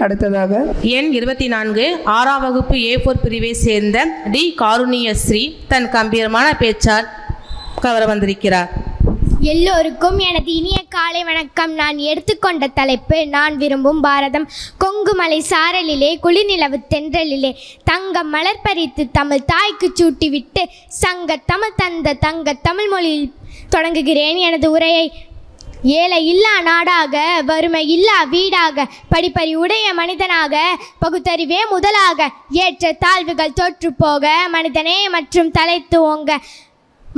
அடுத்ததாக எண் 24 6ஆம் வகுப்பு A4 பிரிவை சேர்ந்த டி காருண்யஸ்ரீ தன் கம்பீரமான பேச்சால் கவர வந்திருக்கிறார். எல்லோருக்கும் எனது இனிய காலை வணக்கம். நான் எடுத்துக்கொண்ட தலைப்பு நான் விரும்பும் பாரதம். கொங்குமலை சாரலிலே குளிர்நிலவு தென்றலிலே தங்கம் மலர் பறித்து தமிழ் தாய்க்கு சூட்டிவிட்டு சங்க தமிழ் தந்த தங்க தமிழ் மொழியில் தொடங்குகிறேன் எனது உரையை. ஏழை இல்லா நாடாக, வறுமை இல்லா வீடாக, படிப்பறி உடைய மனிதனாக, பகுத்தறிவே முதலாக, ஏற்ற தாழ்வுகள் தோற்று போக, மனிதனே மற்றும் தலைத்து ஓங்க,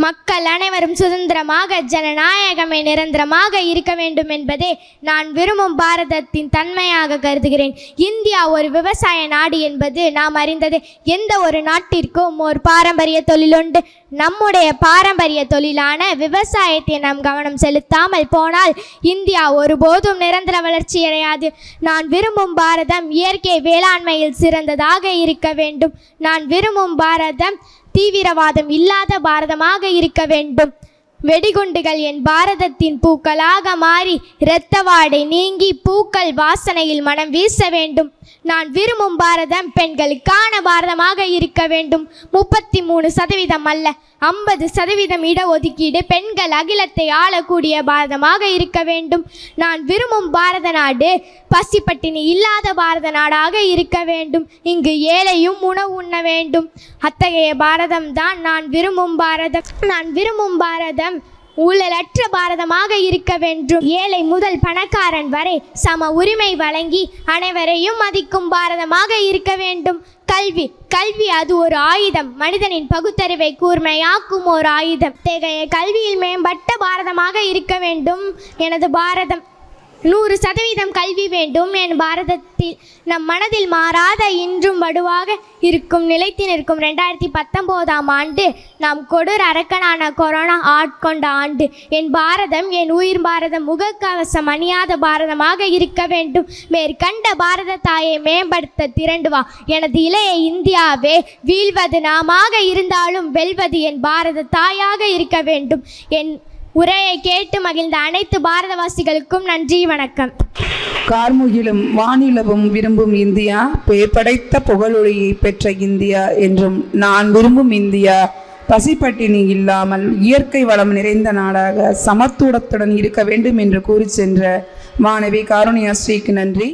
மக்கள் அனைவரும் சுதந்திரமாக, ஜனநாயகமே நிரந்தரமாக இருக்க வேண்டும் என்பதே நான் விரும்பும் பாரதத்தின் தன்மையாக கருதுகிறேன். இந்தியா ஒரு விவசாய நாடு என்பது நாம் அறிந்தது. எந்த ஒரு நாட்டிற்கும் ஒரு பாரம்பரிய தொழிலுண்டு. நம்முடைய பாரம்பரிய தொழிலான விவசாயத்தை நாம் கவனம் செலுத்தாமல் போனால் இந்தியா ஒருபோதும் நிரந்தர வளர்ச்சி அடையாது. நான் விரும்பும் பாரதம் இயற்கை வேளாண்மையில் சிறந்ததாக இருக்க வேண்டும். நான் விரும்பும் பாரதம் தீவிரவாதம் இல்லாத பாரதமாக இருக்க வேண்டும். வெடிகுண்டுகள் என் பாரதத்தின் பூக்களாக மாறி இரத்த வாடை நீங்கி பூக்கள் வாசனையில் மனம் வீச வேண்டும். நான் விரும்பும் பாரதம் பெண்களுக்கான பாரதமாக இருக்க வேண்டும். 33% அல்ல 50% இடஒதுக்கீடு பெண்கள் அகிலத்தை ஆளக்கூடிய பாரதமாக இருக்க வேண்டும். நான் விரும்பும் பாரத நாடு பசிப்பட்டினி இல்லாத பாரத நாடாக இருக்க வேண்டும். இங்கு ஏழையும் உணவு உண்ண வேண்டும். அத்தகைய பாரதம் தான் நான் விரும்பும் பாரதம். நான் விரும்பும் பாரதம் ஊழலற்ற பாரதமாக இருக்க வேண்டும். ஏழை முதல் பணக்காரன் வரை சம உரிமை வழங்கி அனைவரையும் மதிக்கும் பாரதமாக இருக்க வேண்டும். கல்வி அது ஒரு ஆயுதம். மனிதனின் பகுத்தறிவை கூர்மையாக்கும் ஒரு ஆயுதம். இத்தகைய கல்வியில் மேம்பட்ட பாரதமாக இருக்க வேண்டும் எனது பாரதம். 100% கல்வி வேண்டும் என் பாரதத்தில். நம் மனதில் மாறாத இன்றும் வடுவாக இருக்கும் நிலைத்து நிற்கும் 2019ஆம் ஆண்டு நாம் கொடூர அரக்கனான கொரோனா ஆட்கொண்ட ஆண்டு. என் பாரதம் என் உயிர் பாரதம் முகக்கவசம் அணியாத பாரதமாக இருக்க வேண்டும். மேற்கண்ட பாரத தாயை மேம்படுத்த திரண்டு வா எனது இளைய இந்தியாவே. வீழ்வது நாமாக இருந்தாலும் வெல்வது என் பாரத தாயாக இருக்க வேண்டும். என் உரையை கேட்டு மகிழ்ந்த அனைத்து பாரதவாசிகளுக்கும் நன்றி, வணக்கம். கார்முகிலும் வானிலவும் விரும்பும் இந்தியா, பெயர் படைத்த புகழொழியை பெற்ற இந்தியா என்றும் நான் விரும்பும் இந்தியா பசிப்பட்டினி இல்லாமல் இயற்கை வளம் நிறைந்த நாடாக சமத்துவத்துடன் இருக்க வேண்டும் என்று கூறி சென்ற மாணவி காருண்யஸ்ரீக்கு நன்றி.